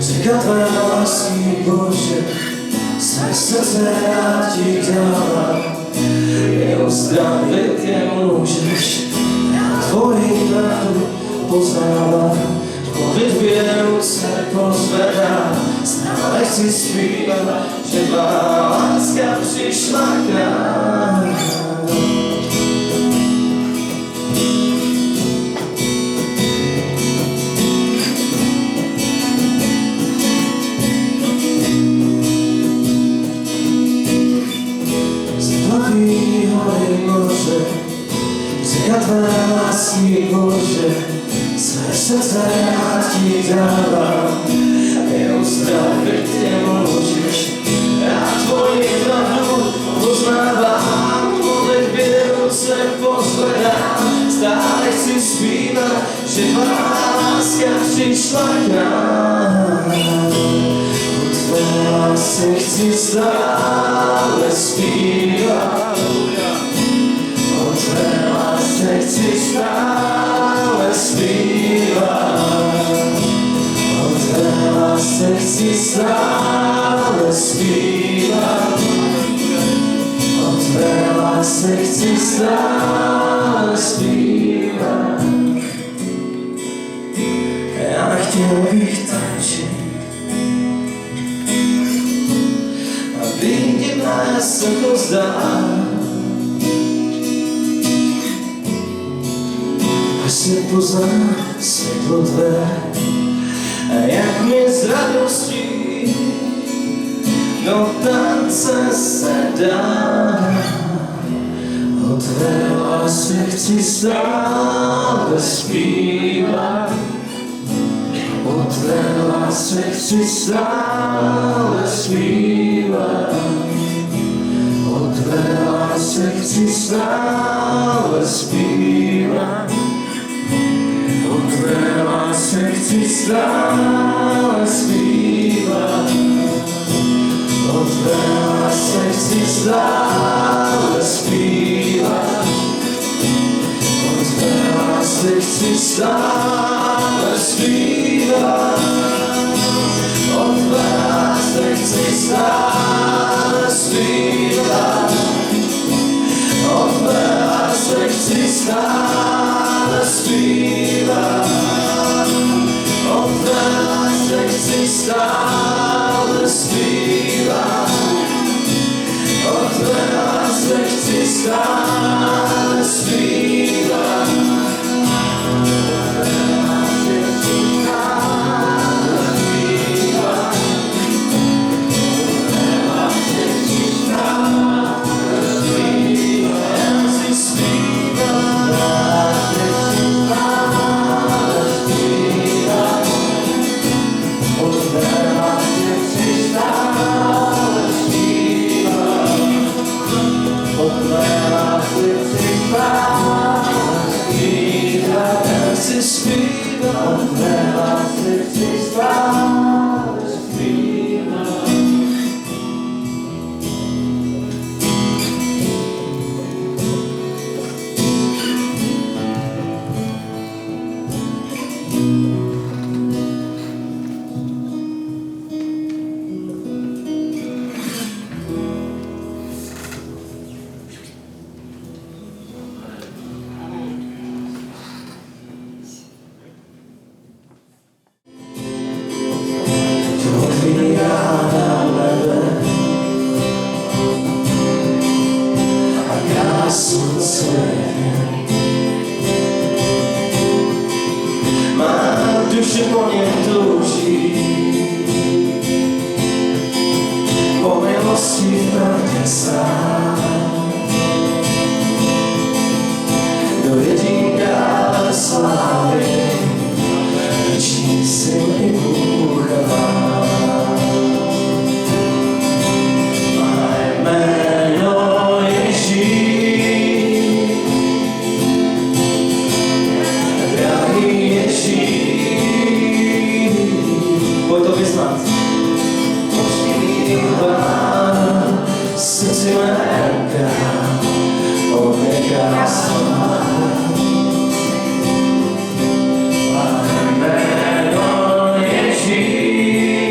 Řeka tvé lásky, Bože, své srdce rád ti dávám. Uzdravit je můžeš, já tvoji pravdu poznávám. Modlitbě ruce pozvedám, stále chci zpívat, že tvá láska přišla k nám. Zbaví hory moře, řeka tvé lásky, Bože, své srdce rád ti dávám. Uzdravit je můžeš, já tvoji pravdu poznávám. Modlitbě ruce pozvedám, stále chci zpívat, že tvá láska přišla k nám. O tvé lásce chci stále zpívat, o tvé lásce chci stále zpívat, o tvé lásce chci stále zpívat, o tvé lásce chci stále zpívat. Já chtěl bych tančit a vidět nás se to zdá. Až se pozná světlo tvé, a jak mě z radostí do tance se dá. O tvé lásce chci stále zpívat, o tvé lásce chci stále zpívat, o tvé lásce chci stále zpívat, o tvé lásce chci stále zpívat, o tvé lásce chci stále zpívat, o tvé lásce chci stále zpívat, o tvé lásce chci stále zpívat, o tvé lásce chci stále zpívat, o tvé lásce chci stále zpívat, o tvé lásce chci stále zpívat, duše po něm touží, po milosti v pravdě sám. Do jedinka slávy, věčný syn i Bůh má. Má jméno Ježíš, drahý Ježíš. Pojď to vyznat. Pán, srdci mé odnechá slova. Má jméno Ježíš,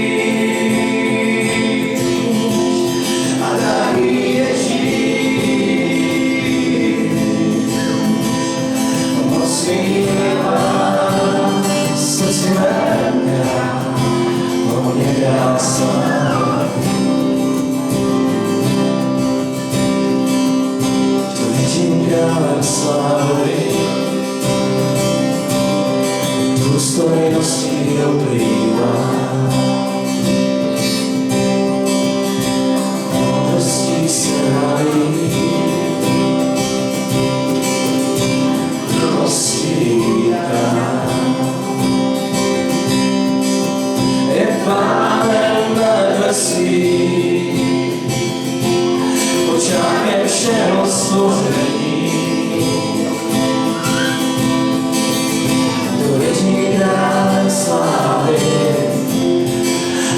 nebesí, očami všeho stvoření. To jediný kráľ slávy,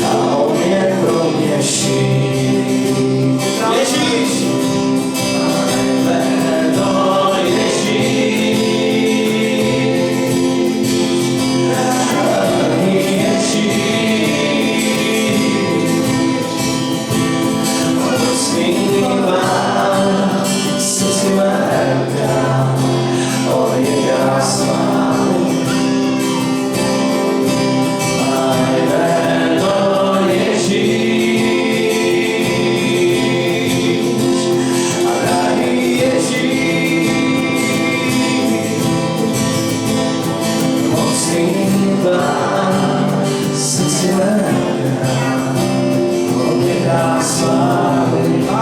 a on je pro mě vším. Ježíš!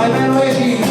Jméno Ježíš.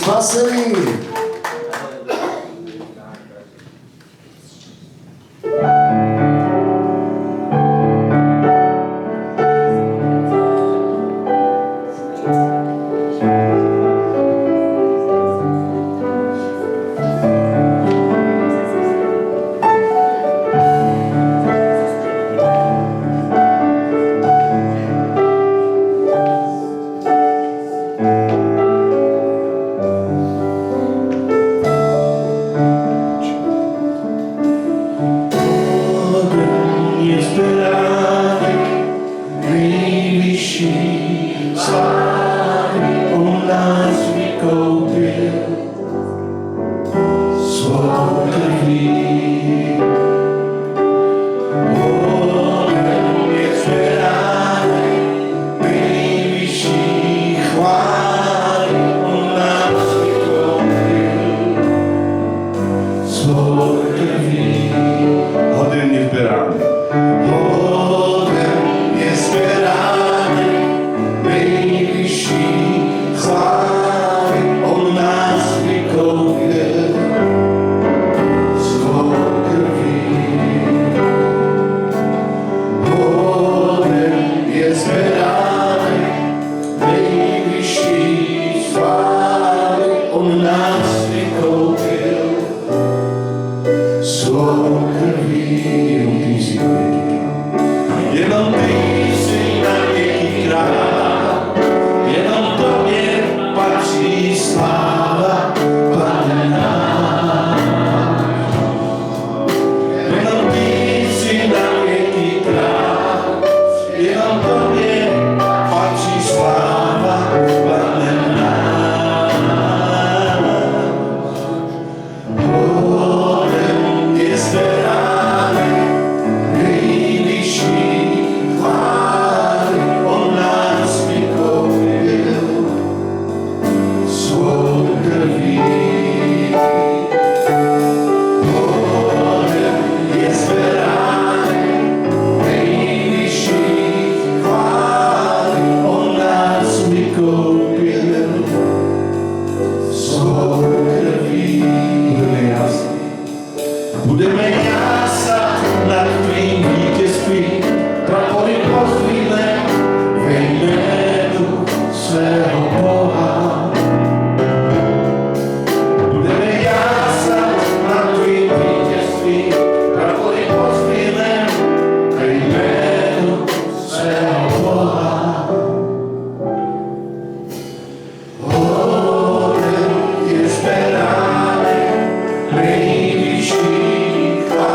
Spasený. svou krví. Jenom ty jsi na věky král, jenom tobě patří sláva, Pane náš. Jenom ty jsi na věky král, jenom tobě patří sláva, Pane náš. Hoden je zvedány, nejvyšší chvály, on nás vykoupil svou krví. Hoden je zvedány, nejvyšší chvály, on nás vykoupil svou krví. Budeme jásat nad tvým vítězstvím, prapory pozdvihneme ve jménu svého Boha. Budeme jásat nad tvým vítězstvím, prapory pozdvihneme ve jménu svého Boha. Hoden je zvedány, nejvyšší chvály,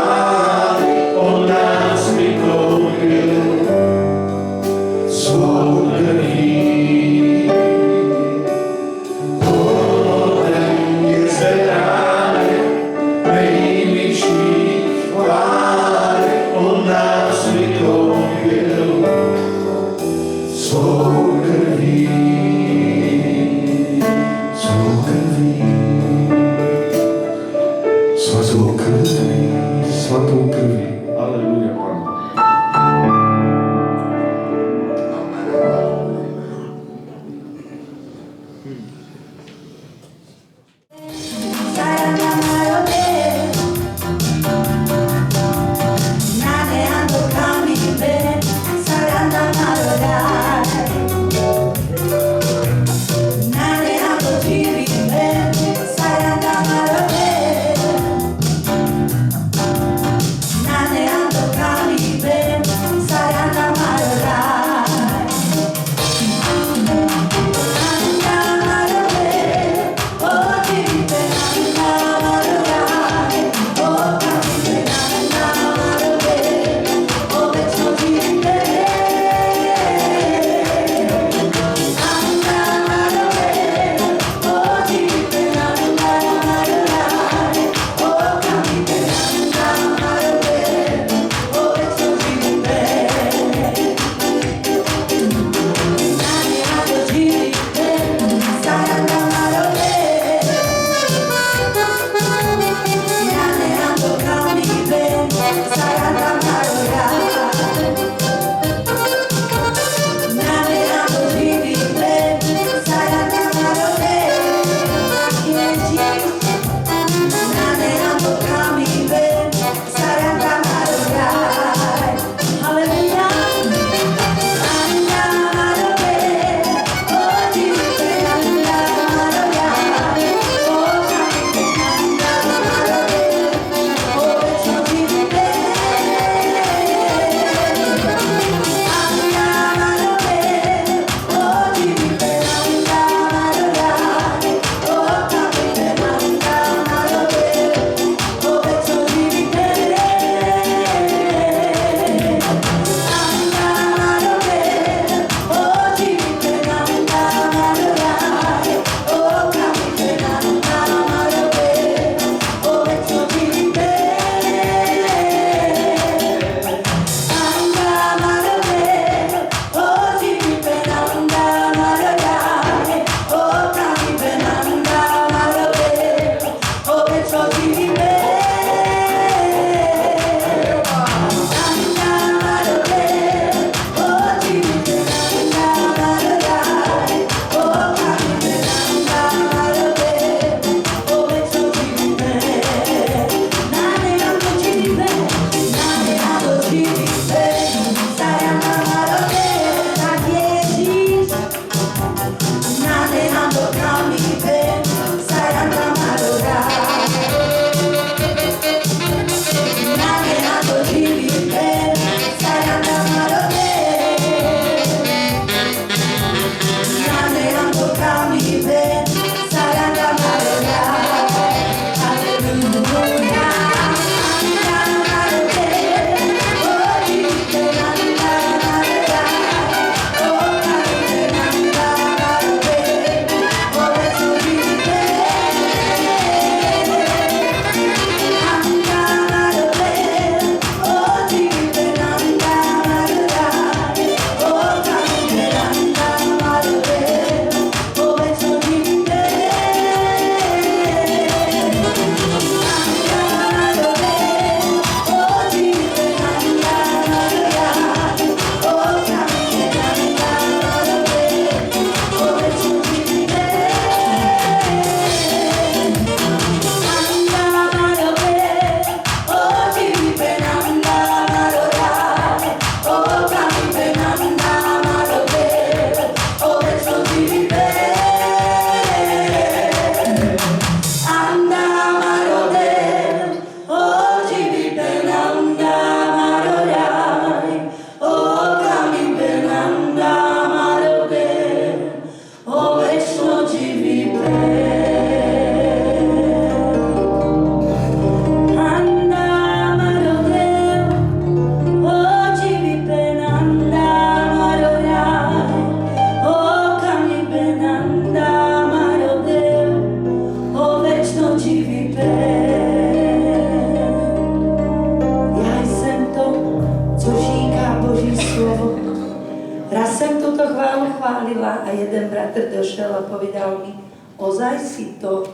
túto chválu chválila a jeden bratr došiel a povedal mi, ozaj si to,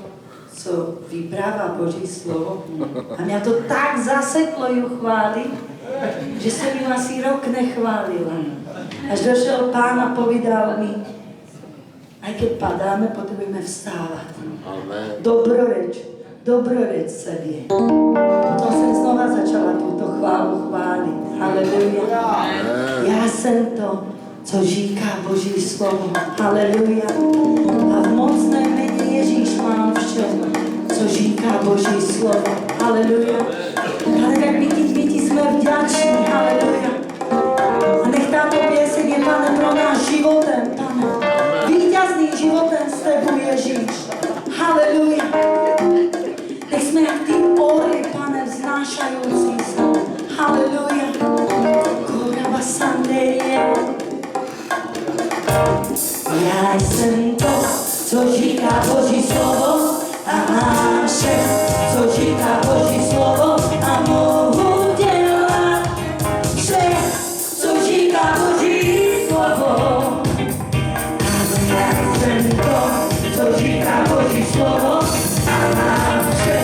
co vypráva Boží slovo. A mňa to tak zaseklo ju chváliť, že som ju asi rok nechválila. Až došiel pán a povedal mi, aj keď padáme, potrebujeme vstávať. Dobroreč sebie. Potom som znova začala túto chválu chváliť. Halleluja. Ja som to, co říká Boží slovo. Halleluja. A v mocné mene Ježíš mám všem, co říká Boží slovo. Halleluja. Ale tak my ti sme vďační. Halleluja. A nech táto pieseň je, Pane, pro náš životem, Pane. Víťazný životem s Tebou, Ježíš. Halleluja. Nech sme jak tí ory, Pane, vznášajúci sa. Halleluja. Korava sanderie. Ja jsem to, co říká Boží slovo a mám vše, co říká Boží slovo a mohu dělat vše, co říká Boží slovo. A já jsem to, co říká Boží slovo a mám vše,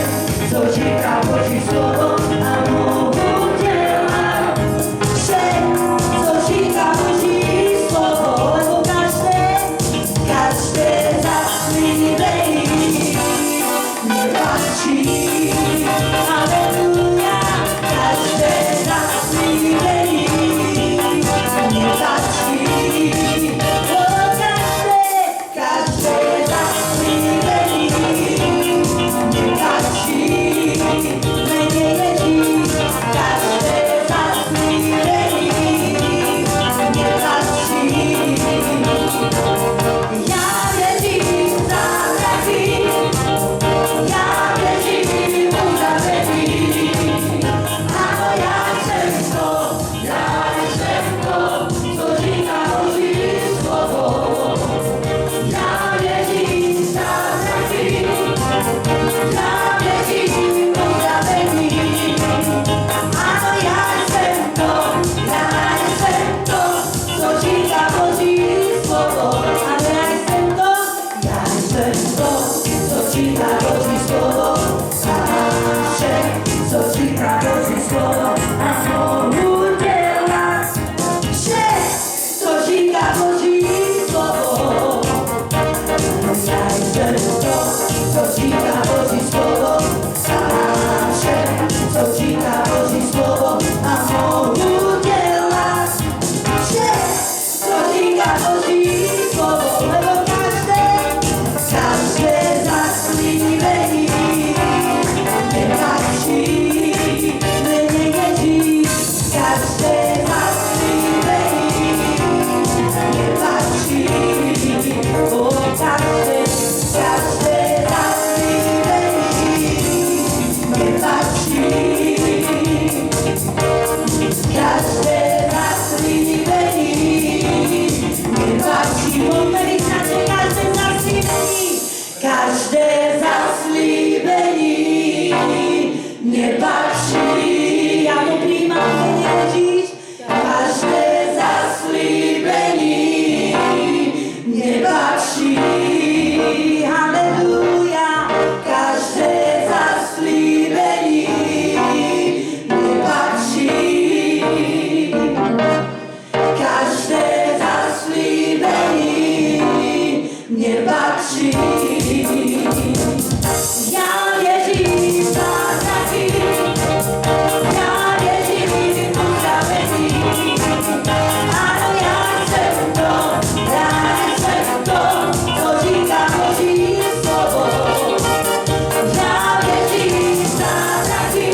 co říká Boží slovo a mohu dělat vše, co říká Boží slovo, lebo každé zaslíbení mě patří. Halleluja, každé zaslíbení mě patří. Každé zaslíbení mě patří. Mene Ježíš, každé zaslíbení mě patří. Já věřím v zázraky, já věřím v uzdravení. Ano, já jsem to, co říká Boží slovo. Já věřím v zázraky, já věřím v uzdravení. Ano, já jsem to, co říká Boží slovo. Ano, já jsem to, co říká Boží slovo. A vše, co říká Boží slovo. A mohu dělat vše, co říká Boží slovo. Já jsem to, co říká Boží slovo. A vše, co říká Boží slovo. A mohu dělat vše, co říká Boží slovo. Lebo každé zaslíbení mě patří. Mene Ježíš, každé zaslíbení mě patří. O, každé zaslíbení mě patří. Každé zaslíbení mě patří. Každé zaslíbení mě patří. Já to přijímám, Ježíš. Každé zaslíbení mě patří. Halleluja. Každé zaslíbení mě patří. Každé zaslíbení mě patří. Já věřím v zázraky, já věřím v uzdravení. Ano, já jsem to, co říká Boží slovo. Já věřím v zázraky,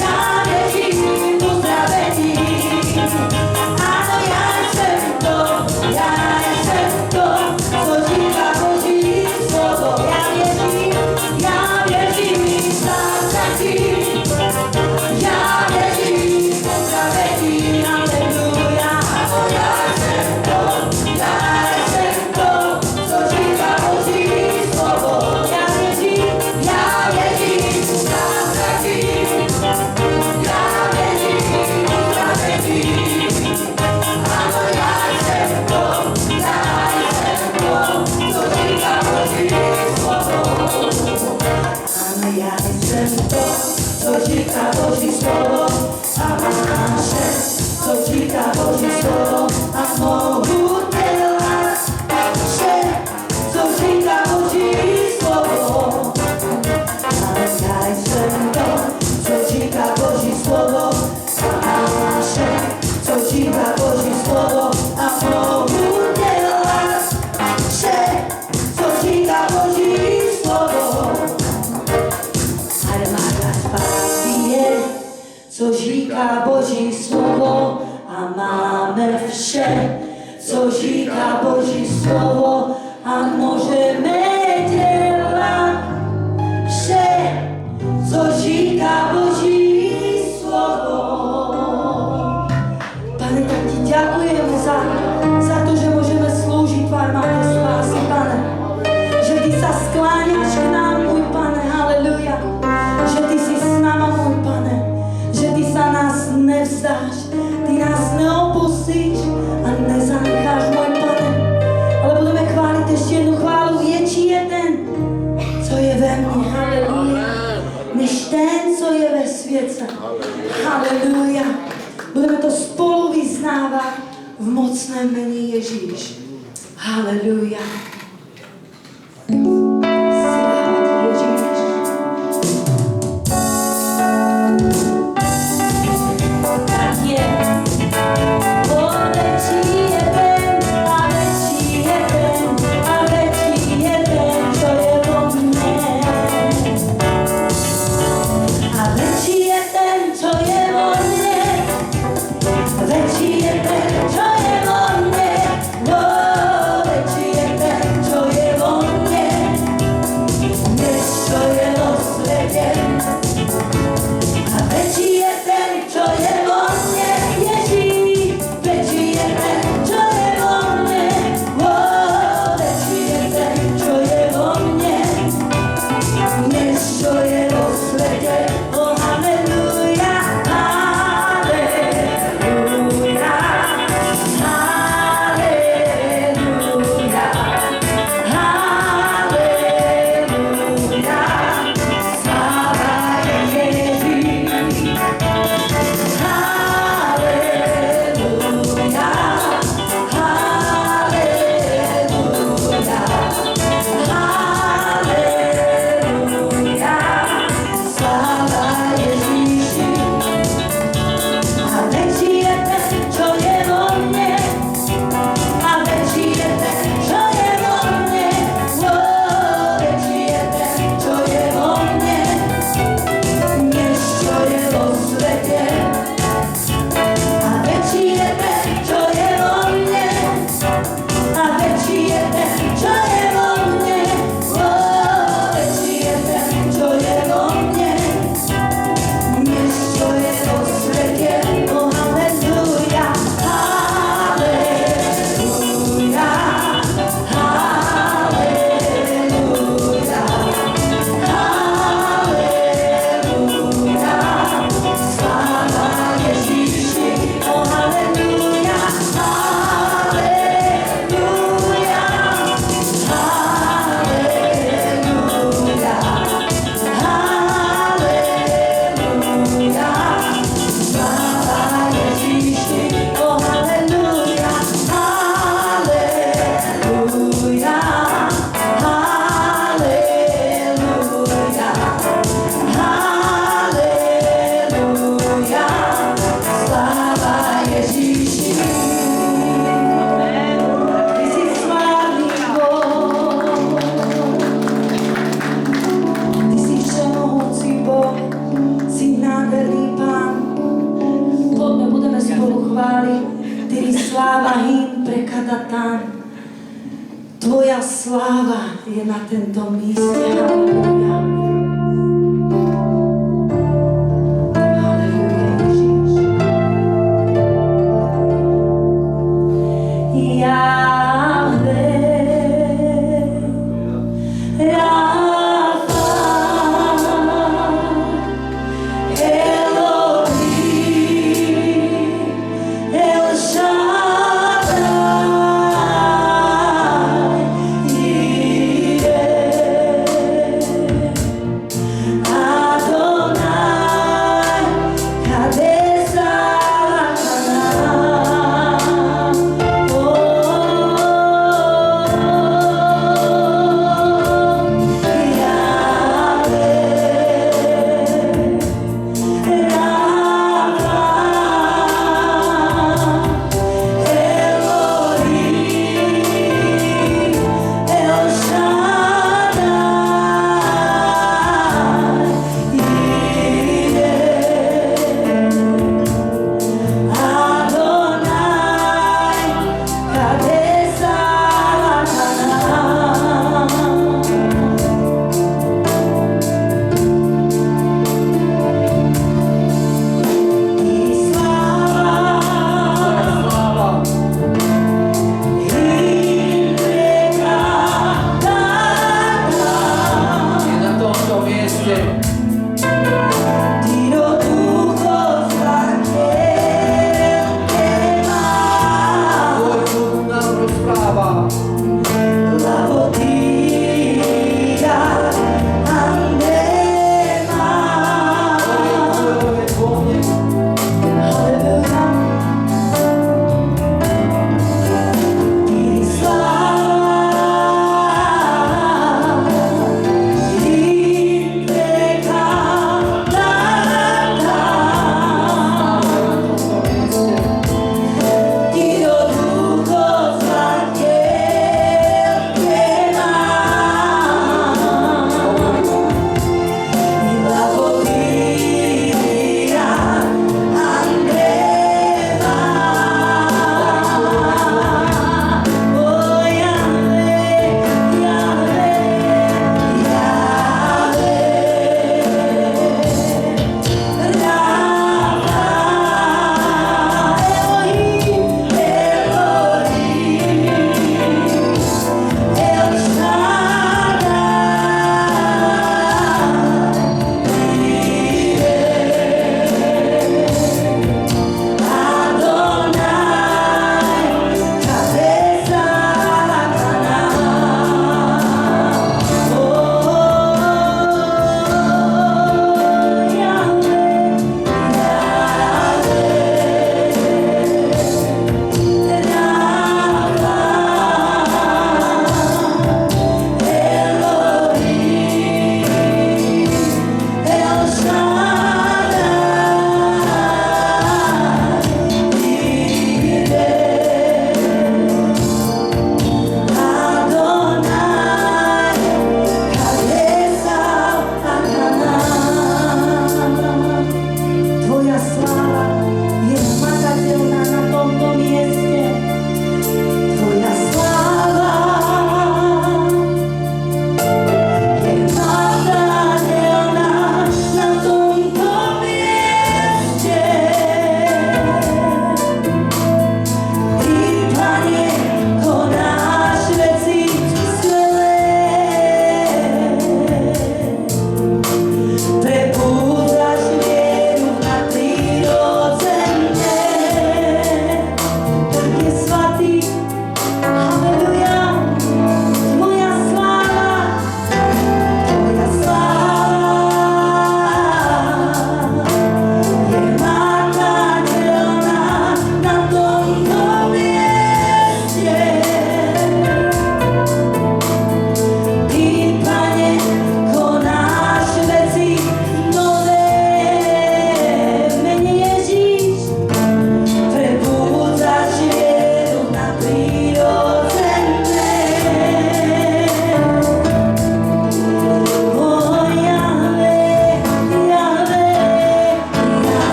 já věřím v uzdravení. Ano, já jsem to, co říká Boží slovo. Já věřím v zázraky, já věřím v uzdravení. Halleluja. Ano, já jsem to, co říká Boží slovo. Já věřím v zázraky, já věřím v uzdravení. Ano, já jsem říká Boží slovo a mám vše, co říká Boží slovo a mohu dělat vše, co říká Boží slovo. Ale já jsem to, co říká Boží slovo a mám vše, co říká Boží slovo a mohu dělat vše, co říká Boží slovo. Armáda spásy je, co říká Boží slovo a máme vše, co říká Boží slovo a můžeme dělat vše, co říká Boží slovo. Pane, tak ti ďakujeme za to, že môžeme slúžiť v armáde spásy, Pane. Že ty sa skláňaš k nám, môj Pane, haleluja. Že ty si s náma, môj Pane. Že ty sa nás nevzdáš, ty nás neopustíš a nezanecháš, môj Pane. Ale budeme chváliť ešte jednu chválu. Větší je ten, co je ve mne, haleluja, než ten, co je ve světě. Haleluja. Budeme to spolu vyznávat v mocném jméně Ježíš. Haleluja. Sláva ti, Ježíš. Tak je. O, větší je ten, a větší je ten, a větší je ten, co je vo mne. A větší je ten, co je vo mne. Větší je ten, co je vo mne. Oh, větší je ten, co je vo mne, než co je vo světě. A větší je ten, co je vo mne, Ježíš. Větší je ten, co je vo mne. Oh, větší je ten, co je vo mne, než co je vo světě. Oh, haleluja, haleluja, haleluja, haleluja. Sláva je Ježíš. Haleluja, haleluja, haleluja. Sláva Ježíši. A větší je ten, co je vo mne. A větší je ten, co je vo mne. Oh, větší je ten, co je vo mne, než co je vo světě. A větší je ten, co je vo mne. A větší je ten, co je vo mne. Oh, větší je ten, co je vo mne, než co je vo světě. Oh, haleluja, haleluja, haleluja, haleluja. Sláva Ježíši. Oh, haleluja, haleluja, haleluja, haleluja. Sláva Ježíši. Oh, haleluja, haleluja, haleluja, haleluja. Sláva Ježíši. Ty jsi slávný Boh. Ty jsi všemohoucí Boh. Jsi nádherný Pán. Poďme, budeme spolu chváliť. Ty sláva hymn prekladá. Tvoja sláva je na tento míste. Halleluja.